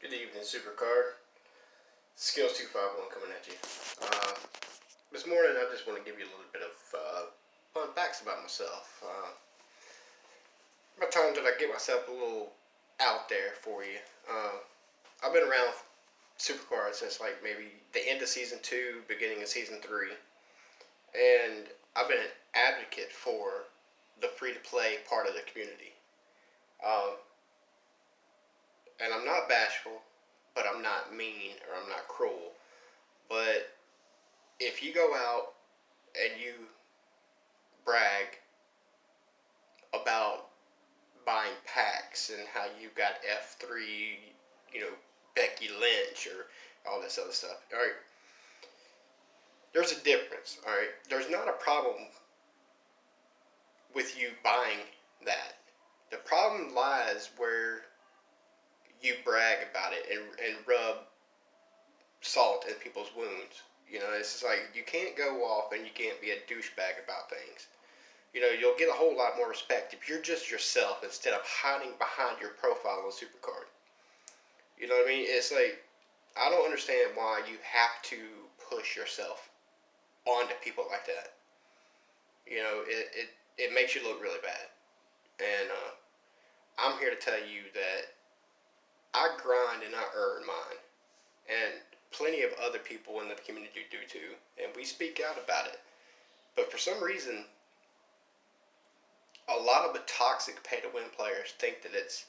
Good evening, Supercard. Skills 251 coming at you. This morning, I just want to give you a little bit of fun facts about myself. About time that I get myself a little out there for you. I've been around Supercard since like maybe the end of season 2, beginning of season 3, and I've been an advocate for the free-to-play part of the community. Um, and I'm not bashful, but I'm not mean or I'm not cruel. But if you go out and you brag about buying packs and how you got F3, Becky Lynch or all this other stuff, all right, there's a difference, all right? There's not a problem with you buying that. The problem lies where you brag about it and rub salt in people's wounds. It's just like you can't go off and you can't be a douchebag about things. You'll get a whole lot more respect if you're just yourself instead of hiding behind your profile on Supercard. You know what I mean? It's like, I don't understand why you have to push yourself onto people like that. It makes you look really bad. And I'm here to tell you that I grind and I earn mine. And plenty of other people in the community do too. And we speak out about it. But for some reason, a lot of the toxic pay-to-win players think that it's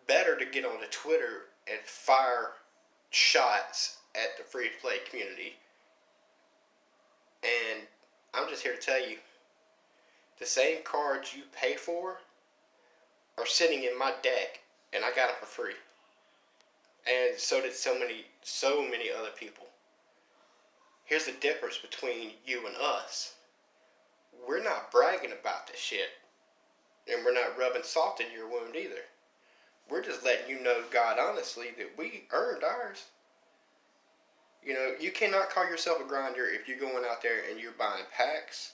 better to get onto Twitter and fire shots at the free-to-play community. And I'm just here to tell you, the same cards you pay for are sitting in my deck, and I got them for free. And so did so many other people. Here's the difference between you and us. We're not bragging about this shit. And we're not rubbing salt in your wound either. We're just letting you know, God, honestly, that we earned ours. You cannot call yourself a grinder if you're going out there and you're buying packs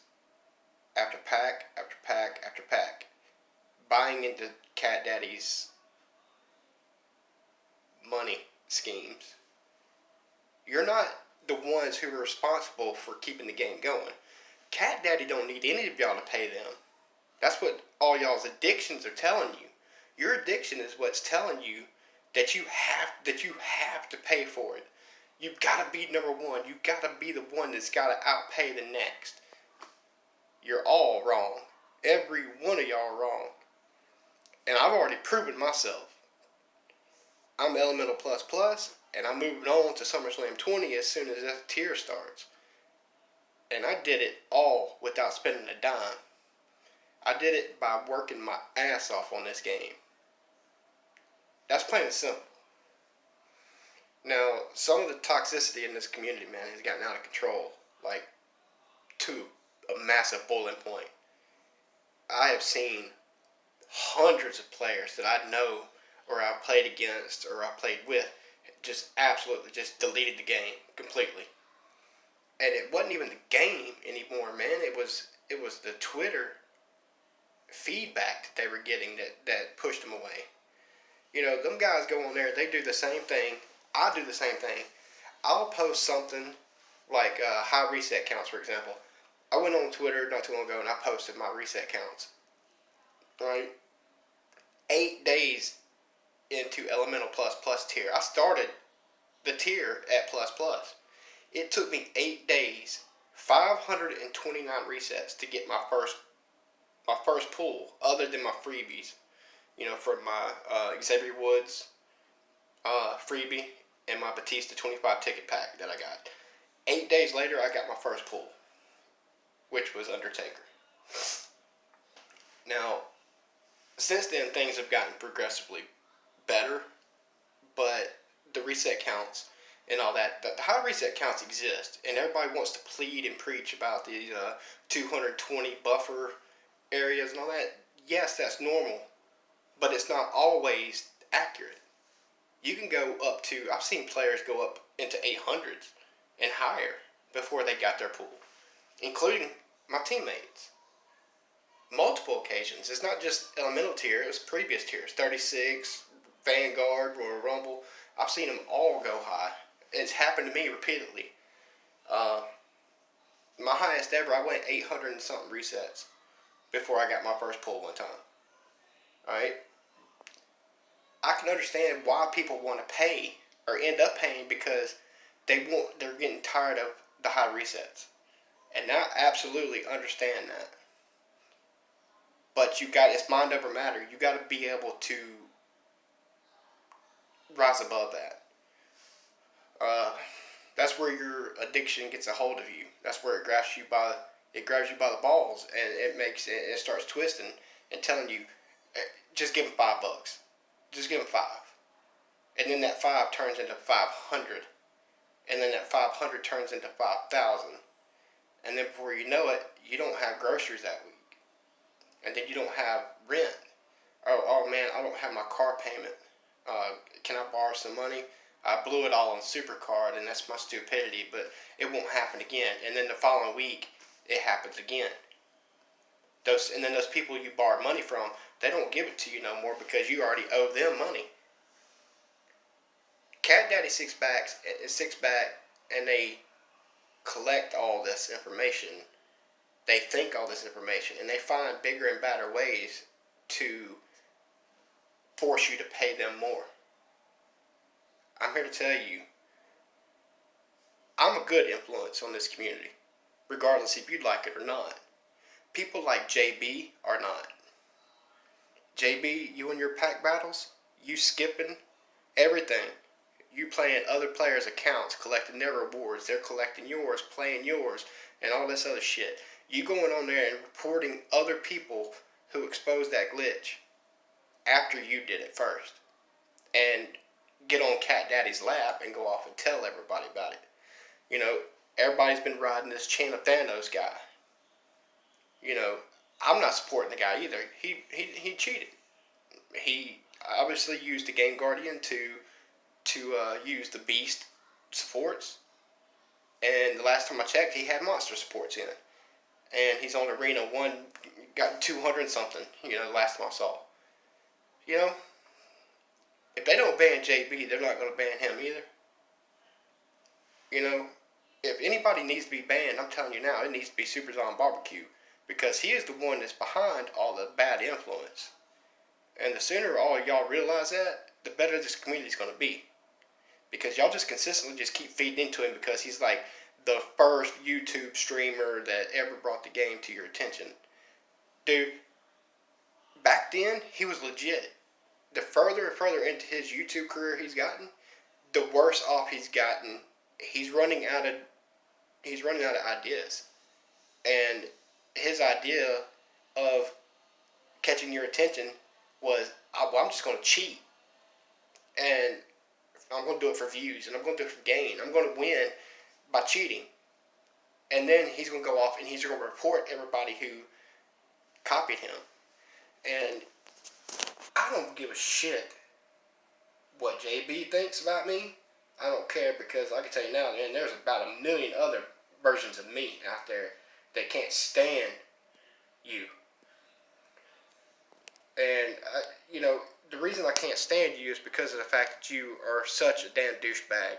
after pack after pack after pack. Buying into Cat Daddy's money schemes. You're not the ones who are responsible for keeping the game going. Cat Daddy don't need any of y'all to pay them. That's what all y'all's addictions are telling you. Your addiction is what's telling you that you have to pay for it. You've got to be number one. You've got to be the one that's got to outpay the next. You're all wrong. Every one of y'all are wrong. And I've already proven myself. I'm Elemental Plus Plus, and I'm moving on to SummerSlam 20 as soon as that tier starts. And I did it all without spending a dime. I did it by working my ass off on this game. That's plain and simple. Now, some of the toxicity in this community, man, has gotten out of control, like to a massive boiling point. I have seen hundreds of players that I know or I played against or I played with just absolutely just deleted the game completely. And it wasn't even the game anymore, man. It was the Twitter feedback that they were getting that pushed them away. Them guys go on there, they do the same thing. I do the same thing. I'll post something like high reset counts, for example. I went on Twitter not too long ago and I posted my reset counts. Right? 8 days into Elemental Plus Plus tier. I started the tier at Plus Plus. It took me 8 days, 529 resets to get my first pull, other than my freebies. From my Xavier Woods freebie and my Batista 25 ticket pack that I got. 8 days later, I got my first pull, which was Undertaker. Now, since then, things have gotten progressively better, but the reset counts and all that, the high reset counts exist, and everybody wants to plead and preach about these 220 buffer areas and all that. Yes, that's normal, but it's not always accurate. You can go up to, I've seen players go up into 800s and higher before they got their pool, including my teammates. Multiple occasions. It's not just elemental tier, it was previous tiers, 36, Vanguard, Royal Rumble. I've seen them all go high. It's happened to me repeatedly. Uh, my highest ever, I went 800 and something resets before I got my first pull one time. Alright? I can understand why people want to pay or end up paying because they're getting tired of the high resets. And I absolutely understand that. But it's mind over matter. You got to be able to rise above that. That's where your addiction gets a hold of you. That's where it grabs you by the balls, and it starts twisting and telling you, just give them $5. Just give them $5, and then that 5 turns into 500, and then that 500 turns into 5,000, and then before you know it, you don't have groceries that week, and then you don't have rent. Oh man, I don't have my car payment. Can I borrow some money? I blew it all on Supercard, and that's my stupidity, but it won't happen again. And then the following week, it happens again. And then those people you borrowed money from, they don't give it to you no more because you already owe them money. Cat Daddy sits back, and they collect all this information. They think all this information, and they find bigger and badder ways to force you to pay them more. I'm here to tell you, I'm a good influence on this community, regardless if you like it or not. People like JB are not. JB, you and your pack battles, you skipping everything. You playing other players' accounts, collecting their rewards. They're collecting yours, playing yours, and all this other shit. You going on there and reporting other people who exposed that glitch after you did it first. And get on Cat Daddy's lap and go off and tell everybody about it. You know, everybody's been riding this Chain of Thanos guy. You know, I'm not supporting the guy either. He cheated. He obviously used the Game Guardian to use the Beast supports. And the last time I checked, he had Monster supports in it. And he's on Arena 1, got 200 something, the last time I saw. You know, if they don't ban JB, they're not going to ban him either. You know, if anybody needs to be banned, I'm telling you now, it needs to be Super Zon Barbecue. Because he is the one that's behind all the bad influence. And the sooner all y'all realize that, the better this community is going to be. Because y'all just consistently just keep feeding into him because he's like the first YouTube streamer that ever brought the game to your attention. Dude, back then, he was legit. The further and further into his YouTube career he's gotten, the worse off he's gotten. He's running out of ideas. And his idea of catching your attention was, I'm just going to cheat. And I'm going to do it for views. And I'm going to do it for gain. I'm going to win by cheating. And then he's going to go off and he's going to report everybody who copied him. And I don't give a shit what JB thinks about me. I don't care because I can tell you now, man, there's about 1 million other versions of me out there that can't stand you. And, the reason I can't stand you is because of the fact that you are such a damn douchebag.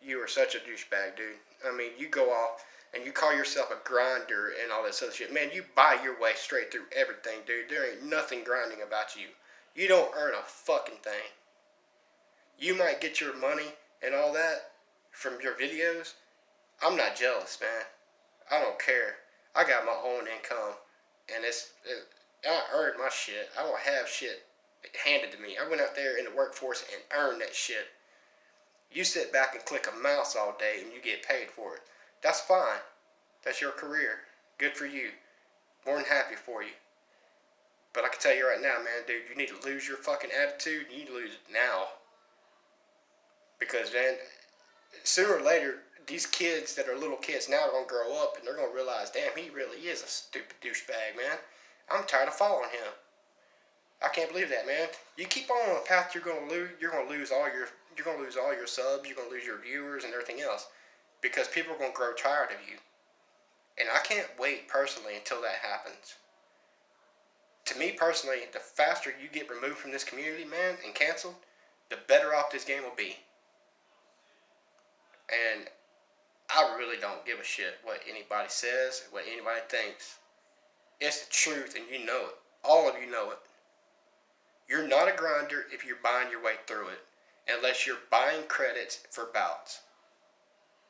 You are such a douchebag, dude. I mean, you go off and you call yourself a grinder and all this other shit. Man, you buy your way straight through everything, dude. There ain't nothing grinding about you. You don't earn a fucking thing. You might get your money and all that from your videos. I'm not jealous, man. I don't care. I got my own income, and I earned my shit. I don't have shit handed to me. I went out there in the workforce and earned that shit. You sit back and click a mouse all day and you get paid for it. That's fine. That's your career. Good for you. More than happy for you. But I can tell you right now, man, dude, you need to lose your fucking attitude. You need to lose it now. Because, man, sooner or later, these kids that are little kids now are going to grow up and they're going to realize, damn, he really is a stupid douchebag, man. I'm tired of following him. I can't believe that, man. You keep on a path you're going to lose all your subs, you're going to lose your viewers and everything else. Because people are going to grow tired of you. And I can't wait personally until that happens. to me personally, the faster you get removed from this community, man, and canceled, the better off this game will be. And I really don't give a shit what anybody says, what anybody thinks. It's the truth, and you know it. All of you know it. You're not a grinder if you're buying your way through it, unless you're buying credits for bouts.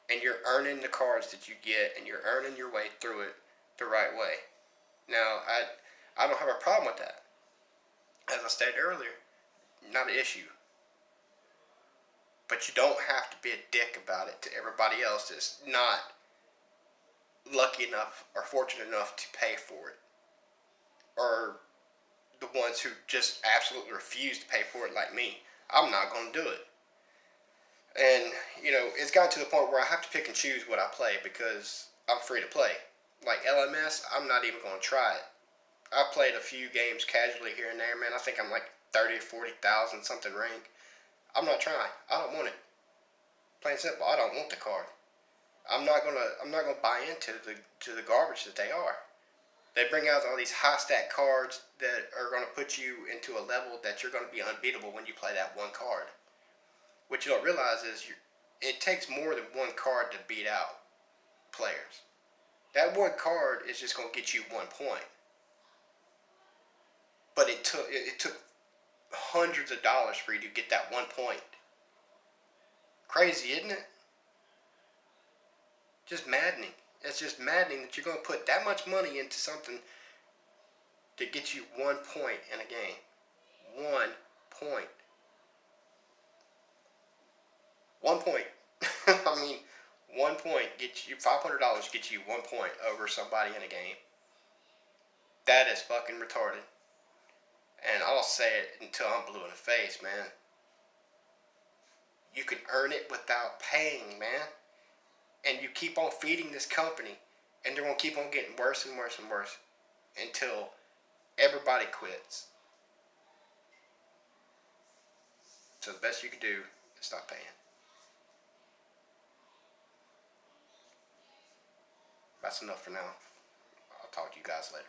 And you're earning the cards that you get, and you're earning your way through it the right way. Now, I don't have a problem with that. As I stated earlier, not an issue. But you don't have to be a dick about it to everybody else that's not lucky enough or fortunate enough to pay for it. Or the ones who just absolutely refuse to pay for it like me. I'm not going to do it. And, you know, it's gotten to the point where I have to pick and choose what I play because I'm free to play. Like LMS, I'm not even going to try it. I played a few games casually here and there, man. I think I'm like 30 or 40,000 something rank. I'm not trying. I don't want it. Plain simple. I don't want the card. I'm not gonna buy into the garbage that they are. They bring out all these high stat cards that are gonna put you into a level that you're gonna be unbeatable when you play that one card. What you don't realize is it takes more than one card to beat out players. That one card is just gonna get you 1 point. But it took hundreds of dollars for you to get that 1 point. Crazy, isn't it? Just maddening. It's just maddening that you're going to put that much money into something to get you 1 point in a game. 1 point. 1 point. I mean, 1 point gets you $500. Gets you 1 point over somebody in a game. That is fucking retarded. And I'll say it until I'm blue in the face, man. You can earn it without paying, man. And you keep on feeding this company, and they're going to keep on getting worse and worse and worse until everybody quits. So the best you can do is stop paying. That's enough for now. I'll talk to you guys later.